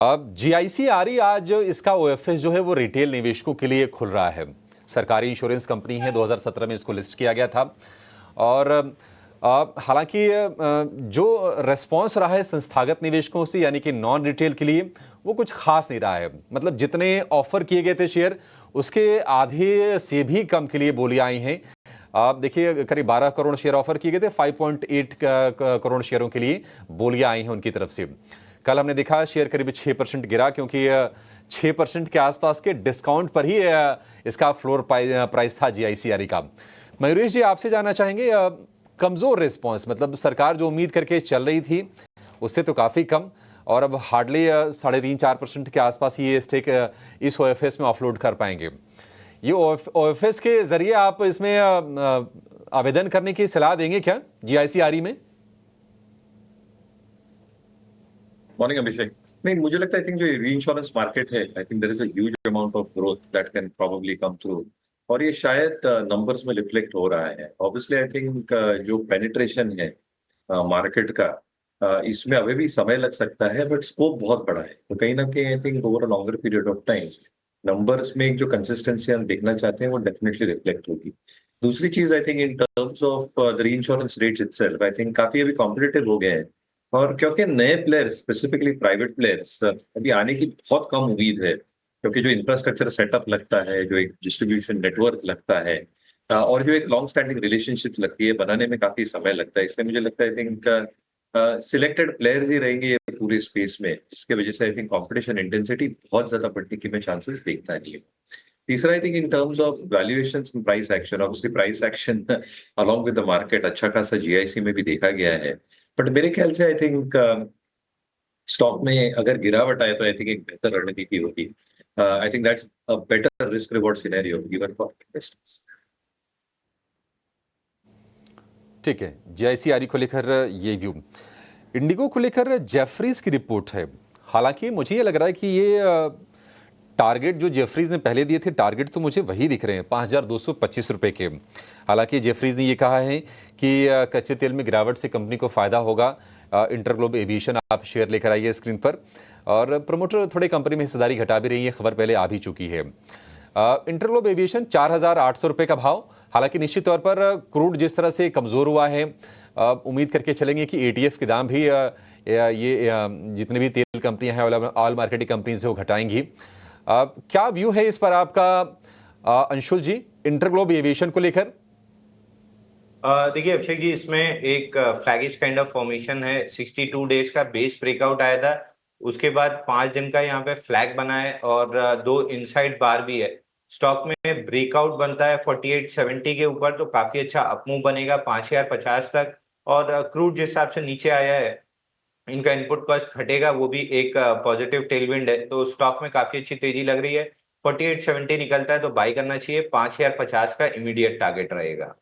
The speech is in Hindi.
अब जीआईसी आज इसका ओएफएस जो है वो रिटेल निवेशकों के लिए खुल रहा है। सरकारी इंश्योरेंस कंपनी है, 2017 में इसको लिस्ट किया गया था। और हालांकि जो रेस्पॉन्स रहा है संस्थागत निवेशकों से यानी कि नॉन रिटेल के लिए वो कुछ खास नहीं रहा है। मतलब जितने ऑफर किए गए थे शेयर उसके आधे से भी कम के लिए बोलियां आई हैं। आप देखिए करीब 12 करोड़ शेयर ऑफर किए गए थे, 5.8 करोड़ शेयरों के लिए बोलियां आई हैं उनकी तरफ से। कल हमने देखा शेयर करीब 6% गिरा क्योंकि 6% के आसपास के डिस्काउंट पर ही इसका फ्लोर प्राइस था जीआईसी का। मयूरेश जी, आपसे जानना चाहेंगे, कमजोर रिस्पॉन्स, मतलब सरकार जो उम्मीद करके चल रही थी उससे तो काफी कम, और अब हार्डली 3.5-4% के आसपास ही ये स्टेक इस ओएफएस में ऑफलोड कर पाएंगे। ये ओएफएस के जरिए आप इसमें आवेदन करने की सलाह देंगे क्या जीआईसी में? मॉर्निंग अभिषेक। नहीं, मुझे लगता है, आई थिंक जो रीइंश्योरेंस मार्केट है, I think there is a huge amount of growth that can probably come through, और ये शायद नंबर्स में रिफ्लेक्ट हो रहा है। ऑब्वियसली आई थिंक जो पेनिट्रेशन है मार्केट का, इसमें अभी भी समय लग सकता है, बट स्कोप बहुत बड़ा है। तो कहीं ना कहीं I think over a longer period of time numbers में जो कंसिस्टेंसी हम देखना चाहते हैं वो डेफिनेटली रिफ्लेक्ट होगी। दूसरी चीज, I think in terms of the reinsurance rates itself, I think काफी अभी कॉम्पिटिटिव हो गए हैं, और क्योंकि नए प्लेयर्स, स्पेसिफिकली प्राइवेट प्लेयर्स, अभी आने की बहुत कम उम्मीद है, क्योंकि जो इंफ्रास्ट्रक्चर सेटअप लगता है, जो एक डिस्ट्रीब्यूशन नेटवर्क लगता है, और जो एक लॉन्ग स्टैंडिंग रिलेशनशिप लगती है, बनाने में काफी समय लगता है। इसलिए मुझे लगता है आई थिंक सिलेक्टेड प्लेयर्स ही रहेंगे ये पूरे स्पेस में, जिसकी वजह से आई थिंक कंपटीशन इंटेंसिटी बहुत ज्यादा बढ़ने की मैं चांसेस देखता नहीं हूँ। तीसरा, I think in terms of valuations and price action, obviously price action along with the market अच्छा खासा जीआईसी में भी देखा गया है, बट मेरे ख्याल से आई थिंक स्टॉक में अगर गिरावट आए तो आई थिंक एक बेहतर रणनीति होगी। I think that's a better risk reward scenario given for investors. ठीक है, जीआईसी को लेकर ये व्यू। इंडिगो को लेकर जेफरीज की रिपोर्ट है। हालांकि मुझे ये लग रहा है कि ये टारगेट जो जेफरीज ने पहले दिए थे, टारगेट तो मुझे वही दिख रहे हैं, 5,225 रुपए के। हालांकि जेफरीज ने ये कहा है कि कच्चे तेल में गिरावट से कंपनी को फायदा होगा। इंटरग्लोब एविएशन, आप शेयर लेकर आइए स्क्रीन पर, और प्रमोटर थोड़े कंपनी में हिस्सेदारी घटा भी रही है, खबर पहले आ भी चुकी है। इंटरग्लोब एविएशन 4,800 रुपए का भाव। हालांकि निश्चित तौर पर क्रूड जिस तरह से कमजोर हुआ है, उम्मीद करके चलेंगे कि एटीएफ के दाम भी ये जितने भी तेल कंपनियां हैं, ऑयल मार्केटिंग कंपनीज वो घटाएंगी। क्या व्यू है इस पर आपका, अंशुल जी, इंटरग्लोब एविएशन को लेकर? देखिए अभिषेक जी, इसमें एक फ्लैगिश काइंड ऑफ फॉर्मेशन है। 62 डेज का बेस ब्रेकआउट आया था, उसके बाद 5 दिन का यहाँ पे फ्लैग बना है, और 2 इनसाइड बार भी है। स्टॉक में ब्रेकआउट बनता है 4870 के ऊपर तो काफी अच्छा अपमूव बनेगा 5050 तक, और क्रूड जिस हिसाब से नीचे आया है, इनका इनपुट कॉस्ट घटेगा, वो भी एक पॉजिटिव टेलविंड है। तो स्टॉक में काफी अच्छी तेजी लग रही है। 4870 निकलता है तो बाई करना चाहिए। 5050 का इमीडिएट टारगेट रहेगा।